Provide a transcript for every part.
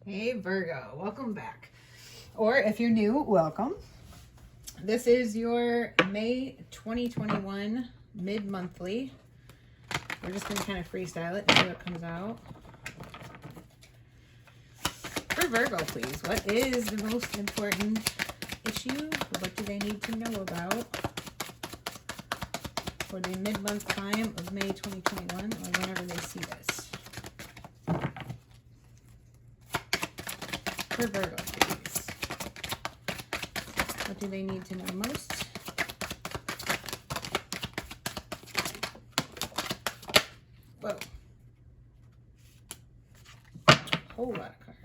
Hey Virgo, welcome back. Or if you're new, welcome. This is your May 2021 mid-monthly. We're just going to kind of freestyle it and see what comes out. For Virgo, please, what is the most important issue? What do they need to know about for the mid-month time of May 2021 or whenever they see this? For Virgo, please. What do they need to know most? Whoa. Whole lot of cards.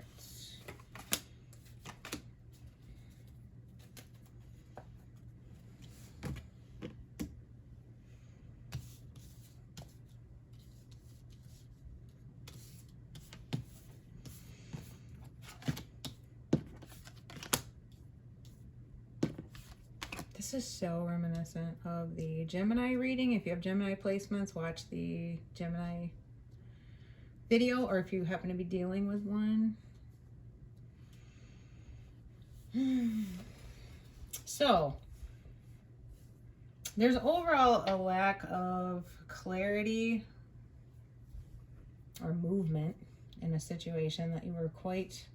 This is so reminiscent of the Gemini reading. If you have Gemini placements, watch the Gemini video, or if you happen to be dealing with one. So, there's overall a lack of clarity or movement in a situation that you were quite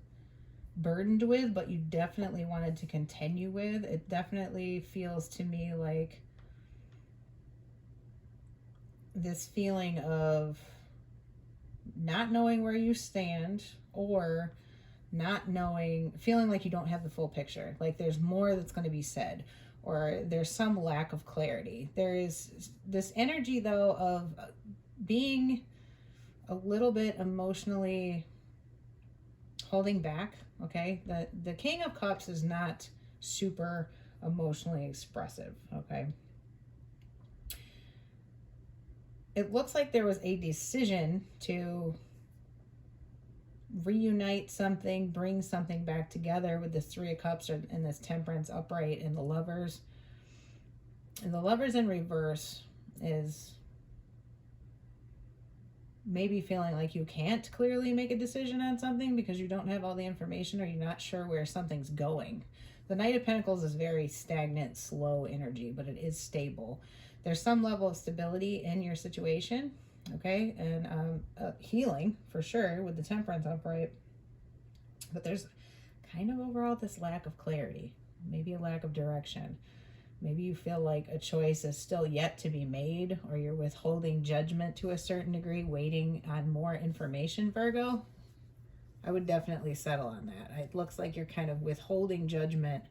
burdened with, but you definitely wanted to continue with. It definitely feels to me like this feeling of not knowing where you stand, or not knowing, feeling like you don't have the full picture, like there's more that's going to be said, or there's some lack of clarity. There is this energy though of being a little bit emotionally holding back. Okay, the King of Cups is not super emotionally expressive. Okay, it looks like there was a decision to reunite something, bring something back together with this Three of Cups and this Temperance upright and the Lovers. And the Lovers in reverse is maybe feeling like you can't clearly make a decision on something because you don't have all the information, or you're not sure where something's going. The Knight of Pentacles is very stagnant, slow energy, but it is stable. There's some level of stability in your situation, okay, and healing for sure with the Temperance upright, but there's kind of overall this lack of clarity, maybe a lack of direction. Maybe you feel like a choice is still yet to be made, or you're withholding judgment to a certain degree, waiting on more information, Virgo. I would definitely settle on that. It looks like you're kind of withholding judgment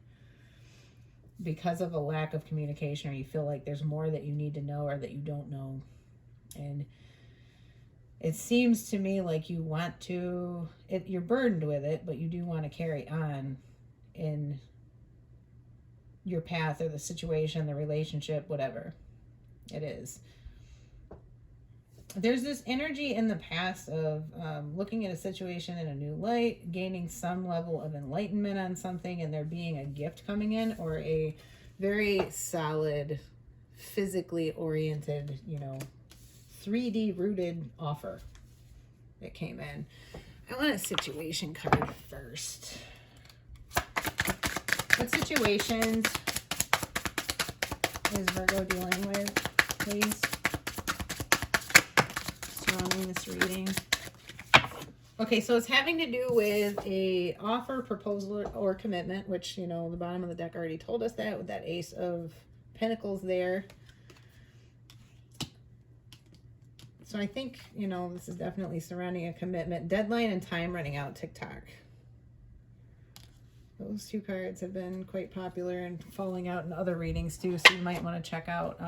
because of a lack of communication, or you feel like there's more that you need to know or that you don't know. And it seems to me like you want to, you're burdened with it, but you do want to carry on in your path or the situation, the relationship, whatever it is. There's this energy in the past of looking at a situation in a new light, gaining some level of enlightenment on something, and there being a gift coming in, or a very solid, physically oriented, 3D rooted offer that came in. I want a situation card first. What situations is Virgo dealing with, please, surrounding this reading? Okay, so it's having to do with a offer, proposal, or commitment, which, the bottom of the deck already told us that, with that Ace of Pentacles there. So I think, this is definitely surrounding a commitment, deadline, and time running out, TikTok. Those two cards have been quite popular and falling out in other readings too, so you might want to check out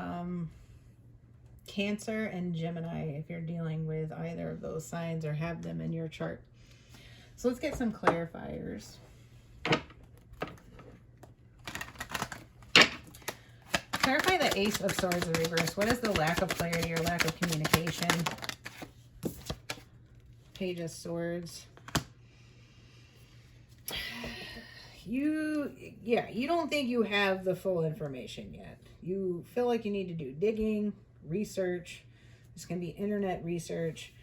Cancer and Gemini if you're dealing with either of those signs or have them in your chart. So let's get some clarifiers. Clarify the Ace of Swords in reverse. What is the lack of clarity or lack of communication? Page of Swords. You don't think you have the full information yet. You feel like you need to do digging, research. This can be internet research.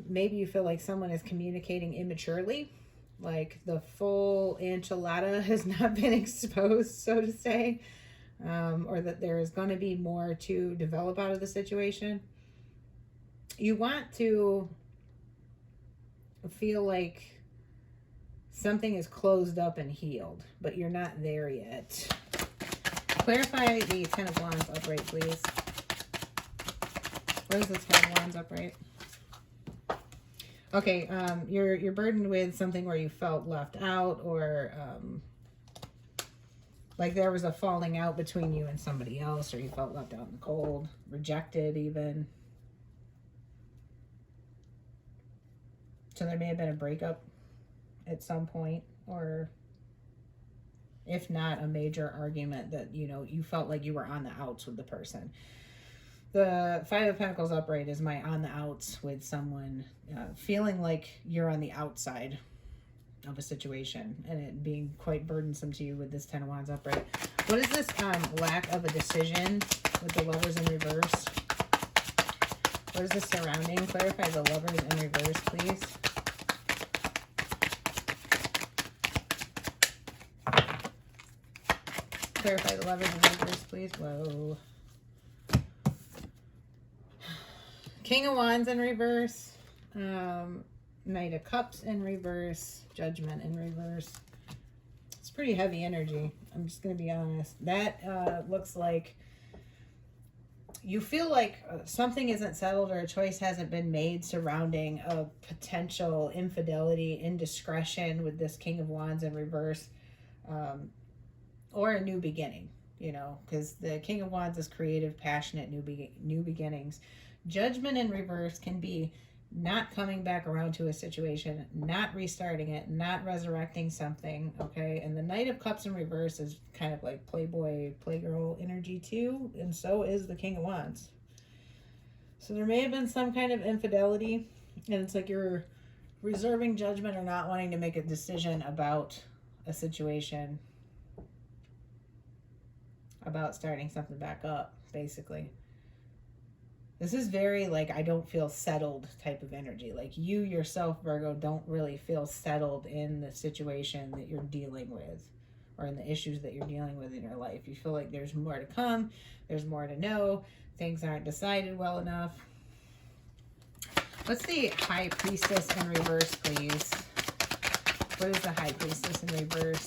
Maybe you feel like someone is communicating immaturely, Like the full enchilada has not been exposed, so to say, or that there is going to be more to develop out of the situation. You want to feel like something is closed up and healed, but you're not there yet. Clarify the Ten of Wands upright, please. What is the Ten of Wands upright? Okay, you're burdened with something where you felt left out, or like there was a falling out between you and somebody else, or you felt left out in the cold, rejected even. So there may have been a breakup at some point, or if not, a major argument that, you know, you felt like you were on the outs with the person. The Five of Pentacles upright is my on the outs with someone, feeling like you're on the outside of a situation and it being quite burdensome to you with this Ten of Wands upright. What is this lack of a decision with the Lovers in reverse? What is the surrounding? Clarify the Lovers in reverse, please. Clarify the Lovers in reverse, please. Whoa. King of Wands in reverse. Knight of Cups in reverse. Judgment in reverse. It's pretty heavy energy. I'm just going to be honest. That looks like you feel like something isn't settled or a choice hasn't been made surrounding a potential infidelity, indiscretion with this King of Wands in reverse. Or a new beginning, you know, because the King of Wands is creative, passionate, new beginnings. Judgment in reverse can be not coming back around to a situation, not restarting it, not resurrecting something, okay? And the Knight of Cups in reverse is kind of like playboy, playgirl energy too, and so is the King of Wands. So there may have been some kind of infidelity, and it's like you're reserving judgment or not wanting to make a decision about a situation, about starting something back up, basically. This is very like, I don't feel settled type of energy. Like you yourself, Virgo, don't really feel settled in the situation that you're dealing with or in the issues that you're dealing with in your life. You feel like there's more to come, there's more to know, things aren't decided well enough. What's the High Priestess in reverse, please? What is the High Priestess in reverse?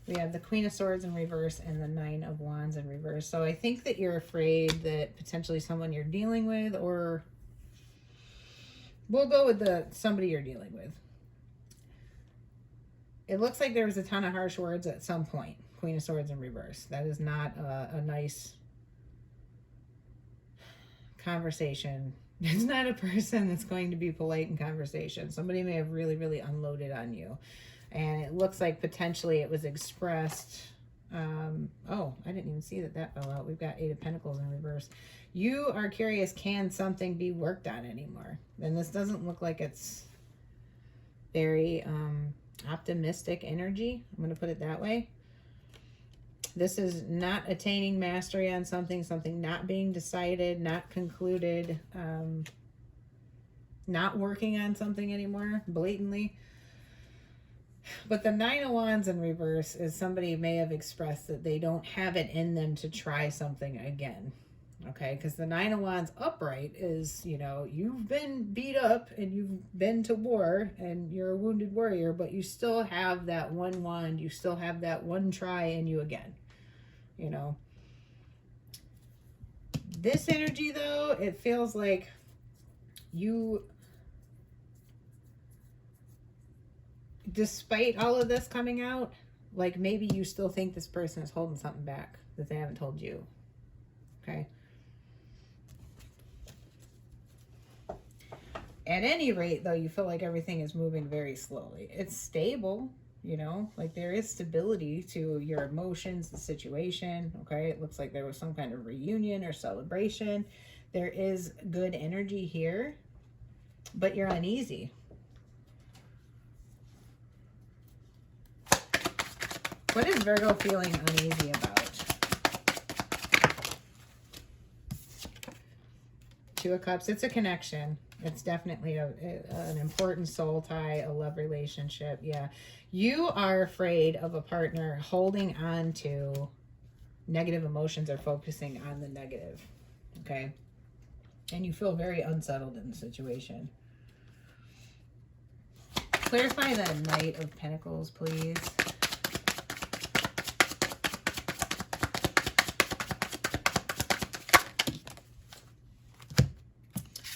We have the Queen of Swords in reverse and the Nine of Wands in reverse. So I think that you're afraid that potentially someone you're dealing with, or we'll go with somebody you're dealing with. It looks like there was a ton of harsh words at some point. Queen of Swords in reverse. That is not a nice conversation. It's not a person that's going to be polite in conversation. Somebody may have really, really unloaded on you. And it looks like potentially it was expressed. Oh, I didn't even see that fell out. We've got Eight of Pentacles in reverse. You are curious, can something be worked on anymore? And this doesn't look like it's very optimistic energy. I'm going to put it that way. This is not attaining mastery on something, something not being decided, not concluded, not working on something anymore, blatantly. But the Nine of Wands in reverse is somebody may have expressed that they don't have it in them to try something again. Okay, because the Nine of Wands upright is, you know, you've been beat up and you've been to war and you're a wounded warrior, but you still have that one wand, you still have that one try in you again, you know. This energy, though, it feels like you, despite all of this coming out, like maybe you still think this person is holding something back that they haven't told you. Okay. At any rate, though, you feel like everything is moving very slowly. It's stable, you know, like there is stability to your emotions, the situation. Okay. It looks like there was some kind of reunion or celebration. There is good energy here, but you're uneasy. What is Virgo feeling uneasy about? Two of Cups. It's a connection. It's definitely an important soul tie, a love relationship. Yeah. You are afraid of a partner holding on to negative emotions or focusing on the negative. Okay. And you feel very unsettled in the situation. Clarify the Knight of Pentacles, please.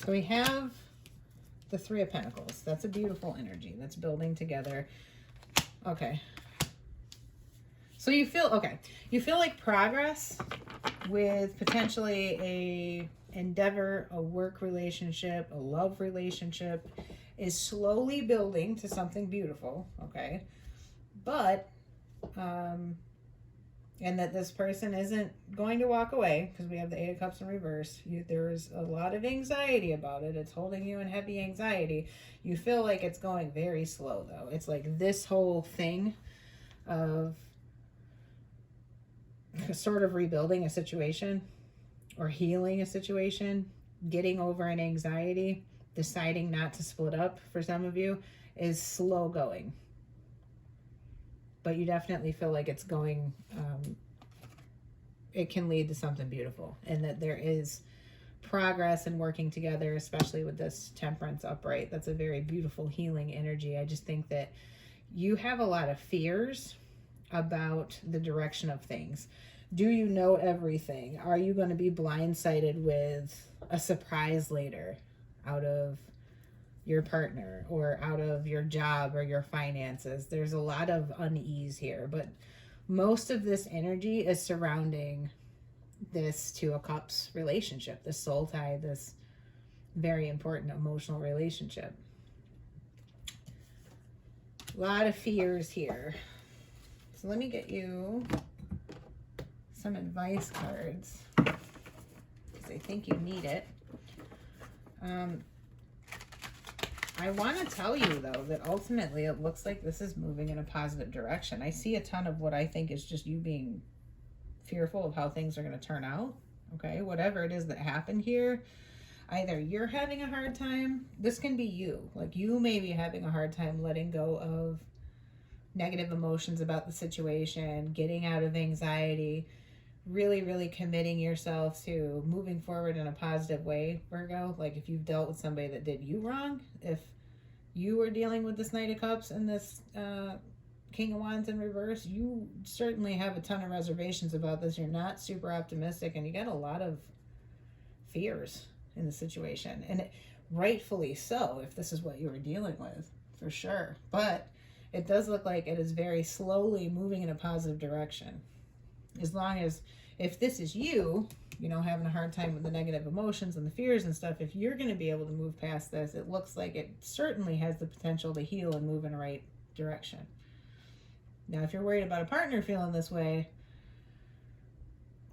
So we have the Three of Pentacles. That's a beautiful energy that's building together. Okay. So you feel, okay, you feel like progress with potentially a endeavor, a work relationship, a love relationship is slowly building to something beautiful, okay? But, and that this person isn't going to walk away because we have the Eight of Cups in reverse. There's a lot of anxiety about it. It's holding you in heavy anxiety. You feel like it's going very slow, though. It's like this whole thing of sort of rebuilding a situation or healing a situation, getting over an anxiety, deciding not to split up for some of you is slow going. But you definitely feel like it's going, it can lead to something beautiful, and that there is progress in working together, especially with this Temperance upright. That's a very beautiful healing energy. I just think that you have a lot of fears about the direction of things. Do you know everything? Are you going to be blindsided with a surprise later out of your partner or out of your job or your finances? There's a lot of unease here, but most of this energy is surrounding this Two of Cups relationship, this soul tie, this very important emotional relationship. A lot of fears here. So let me get you some advice cards because I think you need it. I want to tell you, though, that ultimately it looks like this is moving in a positive direction. I see a ton of what I think is just you being fearful of how things are going to turn out. Okay, whatever it is that happened here, either you're having a hard time, this can be you. Like, you may be having a hard time letting go of negative emotions about the situation, getting out of anxiety, really, really committing yourself to moving forward in a positive way, Virgo. Like, if you've dealt with somebody that did you wrong, if you were dealing with this Knight of Cups and this King of Wands in reverse, you certainly have a ton of reservations about this. You're not super optimistic, and you got a lot of fears in the situation. And rightfully so, if this is what you were dealing with, for sure. But it does look like it is very slowly moving in a positive direction. As long as, if this is you, you know, having a hard time with the negative emotions and the fears and stuff, if you're going to be able to move past this, it looks like it certainly has the potential to heal and move in the right direction. Now, if you're worried about a partner feeling this way,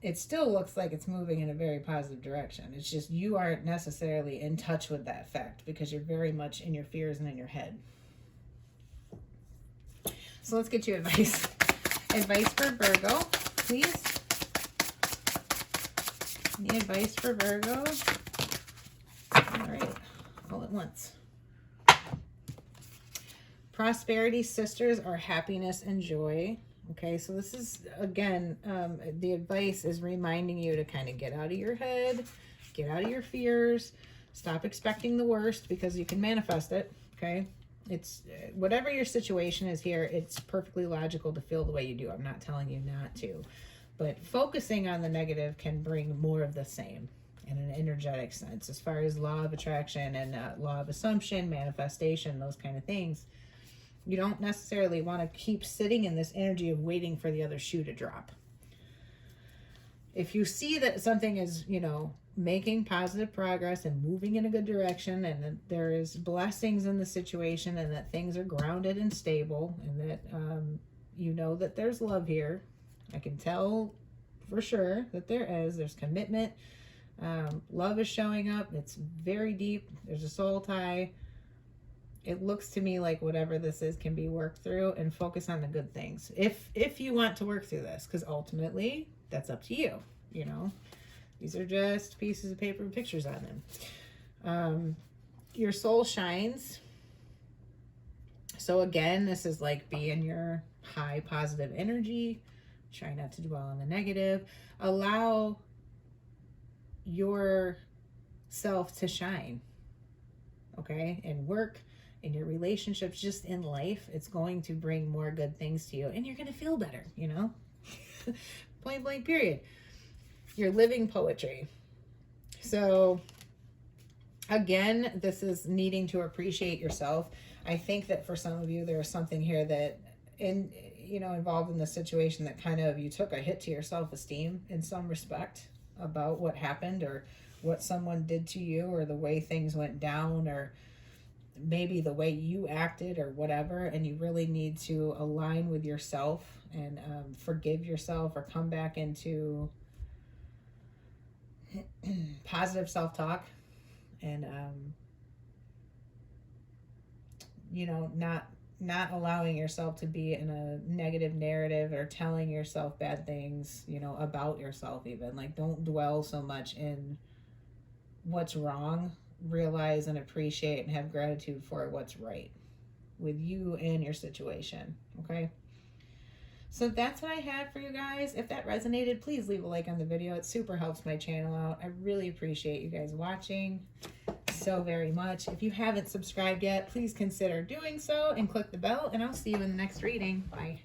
it still looks like it's moving in a very positive direction. It's just you aren't necessarily in touch with that fact because you're very much in your fears and in your head. So let's get you advice. Advice for Virgo, please. Any advice for Virgo? All right, all at once. Prosperity, sisters, are happiness and joy. Okay, so this is, again, the advice is reminding you to kind of get out of your head, get out of your fears, stop expecting the worst because you can manifest it, okay? It's whatever your situation is here, it's perfectly logical to feel the way you do. I'm not telling you not to. But focusing on the negative can bring more of the same in an energetic sense, as far as law of attraction and law of assumption, manifestation, those kind of things. You don't necessarily want to keep sitting in this energy of waiting for the other shoe to drop. If you see that something is, you know, making positive progress and moving in a good direction, and that there is blessings in the situation, and that things are grounded and stable, and that you know that there's love here. I can tell for sure that there's commitment. Love is showing up. It's very deep. There's a soul tie. It looks to me like whatever this is can be worked through, and focus on the good things. If you want to work through this, because ultimately that's up to you, you know. These are just pieces of paper with pictures on them. your soul shines. So again, this is like be in your high positive energy. Try not to dwell on the negative. Allow yourself to shine. Okay? In work, in your relationships, just in life, it's going to bring more good things to you. And you're going to feel better, you know? Point blank, period. You're living poetry. So again, this is needing to appreciate yourself. I think that for some of you, there's something here that involved in the situation that kind of you took a hit to your self-esteem in some respect about what happened or what someone did to you or the way things went down or maybe the way you acted or whatever. And you really need to align with yourself and forgive yourself or come back into positive self-talk and not allowing yourself to be in a negative narrative or telling yourself bad things, about yourself even. Like, don't dwell so much in what's wrong. Realize and appreciate and have gratitude for what's right with you and your situation, okay? So that's what I had for you guys. If that resonated, please leave a like on the video. It super helps my channel out. I really appreciate you guys watching so very much. If you haven't subscribed yet, please consider doing so and click the bell, and I'll see you in the next reading. Bye.